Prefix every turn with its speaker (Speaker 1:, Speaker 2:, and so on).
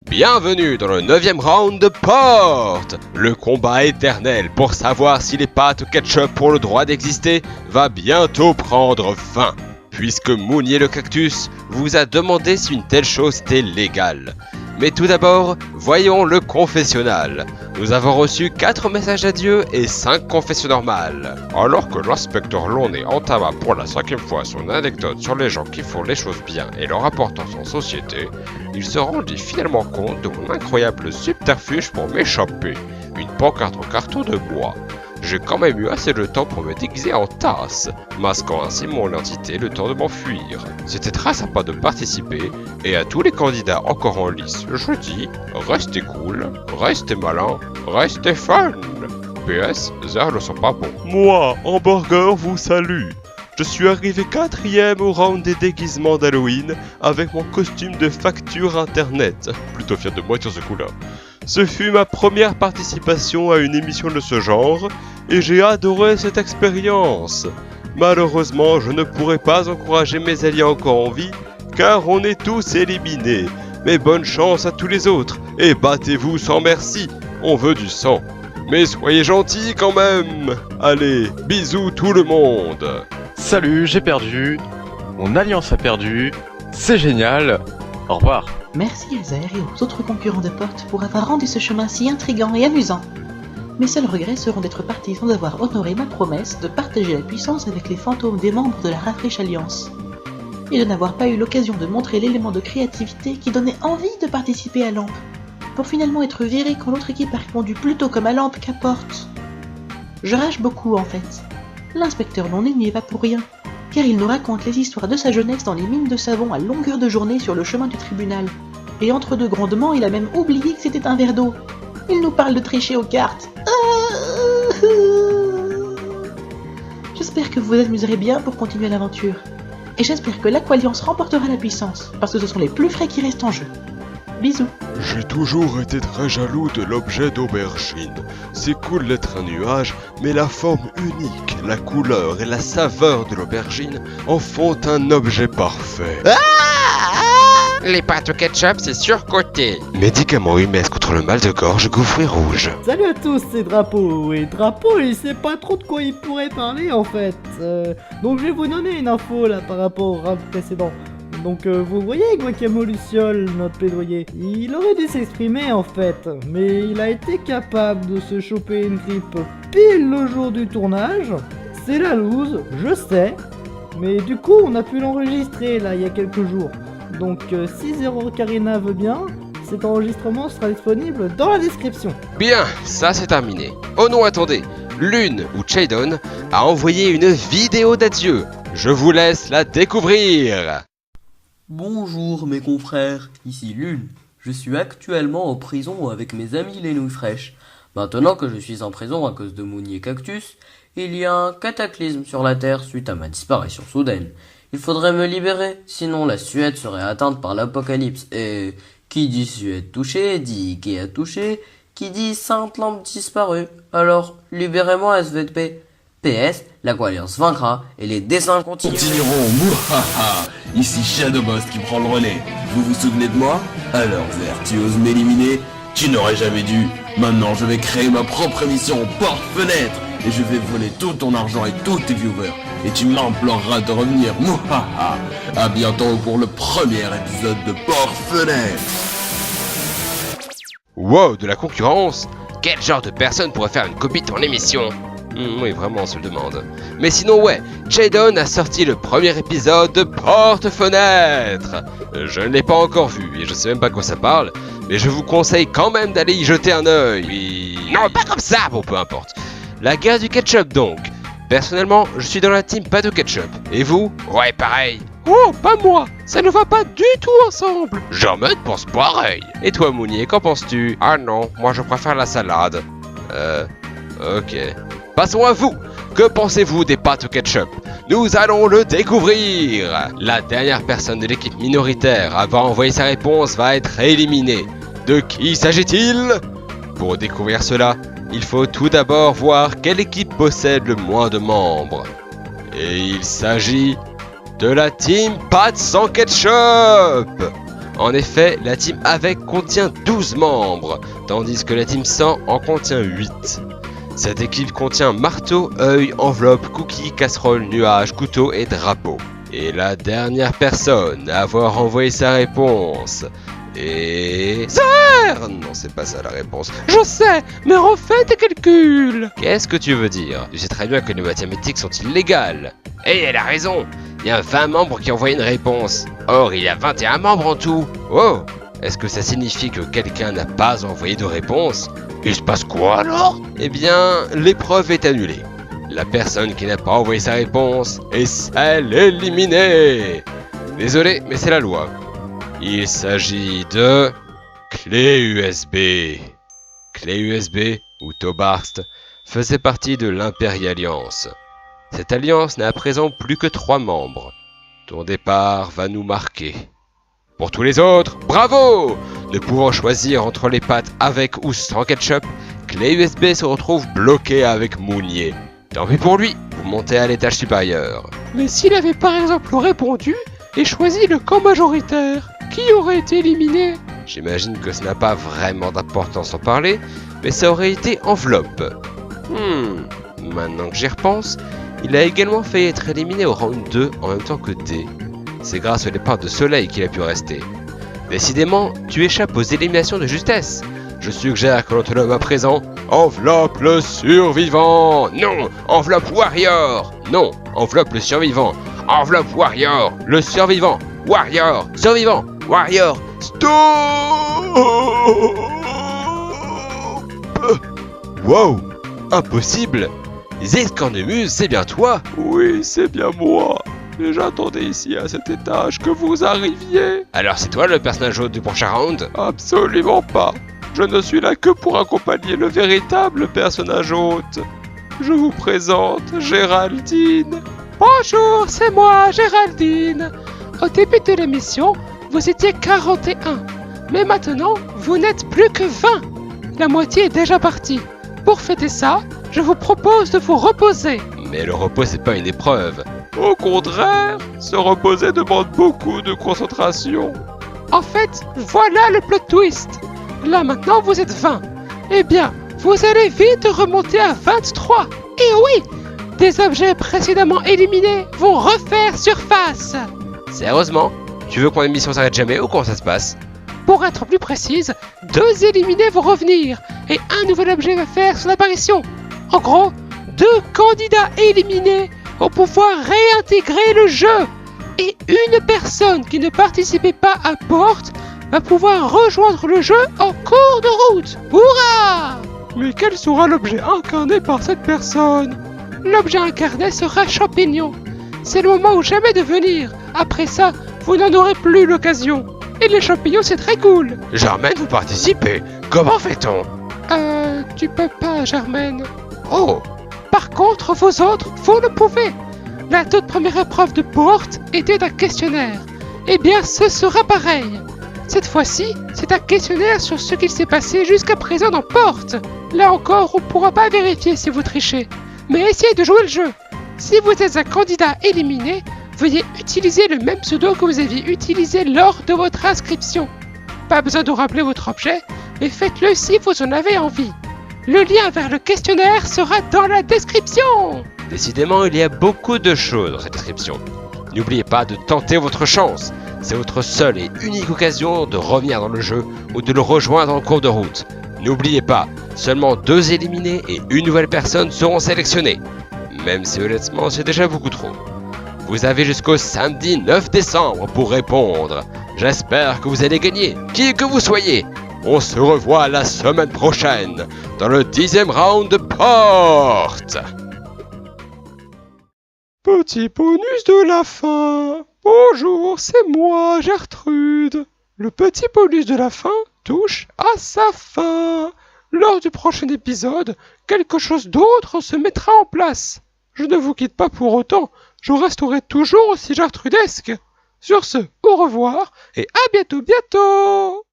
Speaker 1: Bienvenue dans le 9e round de Porte, le combat éternel pour savoir si les pâtes ketchup ont le droit d'exister va bientôt prendre fin, puisque Mounier le cactus vous a demandé si une telle chose était légale. Mais tout d'abord, voyons le confessionnal. Nous avons reçu 4 messages d'adieu et 5 confessions normales. Alors que l'inspecteur Launay entama pour la 5e fois son anecdote sur les gens qui font les choses bien et leur importance en société, il se rendit finalement compte de mon incroyable subterfuge pour m'échapper. Une pancarte en carton de bois. J'ai quand même eu assez de temps pour me déguiser en tasse, masquant ainsi mon identité le temps de m'enfuir. C'était très sympa de participer, et à tous les candidats encore en lice, je dis, restez cool, restez malin, restez fun. PS, Zers ne sont pas bons. Moi, Hamburger vous salue. Je suis arrivé 4e au round des déguisements d'Halloween avec mon costume de facture internet. Plutôt fier de moi sur ce coup-là. Ce fut ma première participation à une émission de ce genre et j'ai adoré cette expérience. Malheureusement, je ne pourrai pas encourager mes alliés encore en vie car on est tous éliminés. Mais bonne chance à tous les autres et battez-vous sans merci, on veut du sang. Mais soyez gentils quand même. Allez, bisous tout le monde.
Speaker 2: Salut, j'ai perdu. Mon alliance a perdu. C'est génial. Au revoir.
Speaker 3: Merci à Zer et aux autres concurrents de Porte pour avoir rendu ce chemin si intriguant et amusant. Mes seuls regrets seront d'être parti sans avoir honoré ma promesse de partager la puissance avec les fantômes des membres de la Rafraîche Alliance. Et de n'avoir pas eu l'occasion de montrer l'élément de créativité qui donnait envie de participer à Lampe, pour finalement être viré quand l'autre équipe a répondu plutôt comme à Lampe qu'à Porte. Je rage beaucoup en fait. L'inspecteur Launay n'y est pas pour rien, car il nous raconte les histoires de sa jeunesse dans les mines de savon à longueur de journée sur le chemin du tribunal. Et entre deux grondements, il a même oublié que c'était un verre d'eau. Il nous parle de tricher aux cartes. J'espère que vous vous amuserez bien pour continuer l'aventure. Et j'espère que l'Aqualliance remportera la puissance, parce que ce sont les plus frais qui restent en jeu. Bisous.
Speaker 1: J'ai toujours été très jaloux de l'objet d'aubergine. C'est cool d'être un nuage, mais la forme unique, la couleur et la saveur de l'aubergine en font un objet parfait.
Speaker 4: Les pâtes au ketchup, c'est surcoté.
Speaker 1: Médicament humès contre le mal de gorge, gouffre et rouge.
Speaker 5: Salut à tous, c'est Drapeau. Et Drapeau, il sait pas trop de quoi il pourrait parler en fait. Donc je vais vous donner une info là par rapport au round précédent. Donc vous voyez Guacamo Luciole, notre plaidoyer, il aurait dû s'exprimer en fait, mais il a été capable de se choper une grippe pile le jour du tournage. C'est la loose, je sais, mais du coup on a pu l'enregistrer là il y a quelques jours. Donc si Zero Karina veut bien, cet enregistrement sera disponible dans la description.
Speaker 1: Bien, ça c'est terminé. Oh non, attendez, Lune ou Chadon a envoyé une vidéo d'adieu. Je vous laisse la découvrir.
Speaker 6: Bonjour mes confrères, ici Lune. Je suis actuellement en prison avec mes amis les nouilles fraîches. Maintenant que je suis en prison à cause de Mounier Cactus, il y a un cataclysme sur la Terre suite à ma disparition soudaine. Il faudrait me libérer, sinon la Suède serait atteinte par l'apocalypse. Et qui dit Suède touchée, dit Ikea touché, qui dit Sainte Lampe disparue. Alors, libérez-moi SVP. PS, l'Aqualliance vaincra et les dessins
Speaker 7: continueront. Mouhaha. Ici Shadowboss qui prend le relais. Vous vous souvenez de moi? Alors Zer, tu oses m'éliminer? Tu n'aurais jamais dû. Maintenant je vais créer ma propre émission Porte-Fenêtre et je vais voler tout ton argent et tous tes viewers. Et tu m'imploreras de revenir. Mouhaha. À bientôt pour le premier épisode de Porte-Fenêtre.
Speaker 1: Wow, de la concurrence? Quel genre de personne pourrait faire une copie de ton émission? Oui, vraiment, on se le demande. Mais sinon, ouais, Jadon a sorti le premier épisode de Porte-Fenêtre. Je ne l'ai pas encore vu et je sais même pas de quoi ça parle, mais je vous conseille quand même d'aller y jeter un œil. Non, pas comme ça, bon, peu importe. La guerre du ketchup, donc. Personnellement, je suis dans la team pas de ketchup. Et vous? Ouais, pareil. Oh, pas moi. Ça ne va pas du tout ensemble. Jarmut pense pareil. Et toi, Mounier, qu'en penses-tu? Ah non, moi je préfère la salade. Ok. Passons à vous. Que pensez-vous des pâtes au ketchup? Nous allons le découvrir. La dernière personne de l'équipe minoritaire à avoir envoyé sa réponse va être éliminée. De qui s'agit-il? Pour découvrir cela, il faut tout d'abord voir quelle équipe possède le moins de membres. Et il s'agit de la team pâtes sans ketchup. En effet, la team avec contient 12 membres, tandis que la team sans en contient 8. Cette équipe contient marteau, œil, enveloppe, cookie, casserole, nuage, couteau et drapeau. Et la dernière personne à avoir envoyé sa réponse est... Zer! Non, c'est pas ça la réponse.
Speaker 4: Je sais, mais refais tes calculs.
Speaker 1: Qu'est-ce que tu veux dire? Tu sais très bien que les mathématiques sont illégales.
Speaker 4: Et elle a raison.
Speaker 1: Il y a 20 membres qui ont envoyé une réponse. Or, il y a 21 membres en tout. Oh! Est-ce que ça signifie que quelqu'un n'a pas envoyé de réponse?
Speaker 4: Il se passe quoi alors?
Speaker 1: Eh bien, l'épreuve est annulée. La personne qui n'a pas envoyé sa réponse est celle éliminée. Désolé, mais c'est la loi. Il s'agit de... clé USB. Clé USB, ou Tobarst, faisait partie de l'Imperial Alliance. Cette alliance n'a à présent plus que 3 membres. Ton départ va nous marquer. Pour tous les autres, bravo! Ne pouvant choisir entre les pâtes avec ou sans ketchup, Clé USB se retrouve bloqué avec Mounier. Tant pis pour lui, vous montez à l'étage supérieur.
Speaker 4: Mais s'il avait par exemple répondu et choisi le camp majoritaire, qui aurait été éliminé?
Speaker 1: J'imagine que ça n'a pas vraiment d'importance en parler, mais ça aurait été enveloppe. Maintenant que j'y repense, il a également failli être éliminé au round 2 en même temps que D. C'est grâce au départ de Soleil qu'il a pu rester. Décidément, tu échappes aux éliminations de justesse. Je suggère que l'on te nomme à présent Enveloppe le survivant. Non, Enveloppe Warrior. Non, Enveloppe le survivant. Enveloppe Warrior, le survivant. Warrior, survivant. Warrior, stop. Wow, impossible. Zed Cornemuse, c'est bien toi?
Speaker 8: Oui, c'est bien moi. Et j'attendais ici à cet étage que vous arriviez.
Speaker 1: Alors c'est toi le personnage hôte du prochain round?
Speaker 8: Absolument pas. Je ne suis là que pour accompagner le véritable personnage hôte. Je vous présente Géraldine.
Speaker 4: Bonjour, c'est moi, Géraldine. Au début de l'émission, vous étiez 41. Mais maintenant, vous n'êtes plus que 20. La moitié est déjà partie. Pour fêter ça, je vous propose de vous reposer.
Speaker 1: Mais le repos, c'est pas une épreuve.
Speaker 8: Au contraire, se reposer demande beaucoup de concentration.
Speaker 4: En fait, voilà le plot twist. Là maintenant, vous êtes 20. Eh bien, vous allez vite remonter à 23. Et oui, des objets précédemment éliminés vont refaire surface.
Speaker 1: Sérieusement? Tu veux que mon émission s'arrête jamais ou comment ça se passe?
Speaker 4: Pour être plus précise, 2 éliminés vont revenir et un nouvel objet va faire son apparition. En gros, 2 candidats éliminés vont pouvoir réintégrer le jeu. Et une personne qui ne participait pas à Porte va pouvoir rejoindre le jeu en cours de route. Hurrah!
Speaker 8: Mais quel sera l'objet incarné par cette personne?
Speaker 4: L'objet incarné sera Champignon. C'est le moment ou jamais de venir. Après ça, vous n'en aurez plus l'occasion. Et les champignons, c'est très cool.
Speaker 1: Germaine, vous participez? Comment fait-on?
Speaker 4: Tu peux pas, Germaine.
Speaker 1: Oh!
Speaker 4: Par contre, vous autres, vous le pouvez. La toute première épreuve de Porte était un questionnaire. Eh bien, ce sera pareil. Cette fois-ci, c'est un questionnaire sur ce qu'il s'est passé jusqu'à présent dans Porte. Là encore, on ne pourra pas vérifier si vous trichez. Mais essayez de jouer le jeu. Si vous êtes un candidat éliminé, veuillez utiliser le même pseudo que vous aviez utilisé lors de votre inscription. Pas besoin de rappeler votre objet, mais faites-le si vous en avez envie. Le lien vers le questionnaire sera dans la description.
Speaker 1: Décidément, il y a beaucoup de choses dans cette description. N'oubliez pas de tenter votre chance. C'est votre seule et unique occasion de revenir dans le jeu ou de le rejoindre en cours de route. N'oubliez pas, seulement 2 éliminés et une nouvelle personne seront sélectionnés. Même si honnêtement c'est déjà beaucoup trop. Vous avez jusqu'au samedi 9 décembre pour répondre. J'espère que vous allez gagner, qui que vous soyez. On se revoit la semaine prochaine dans le 10e round de Porte.
Speaker 8: Petit bonus de la fin. Bonjour, c'est moi, Gertrude. Le petit bonus de la fin touche à sa fin. Lors du prochain épisode, quelque chose d'autre se mettra en place. Je ne vous quitte pas pour autant, je resterai toujours aussi gertrudesque. Sur ce, au revoir et à bientôt.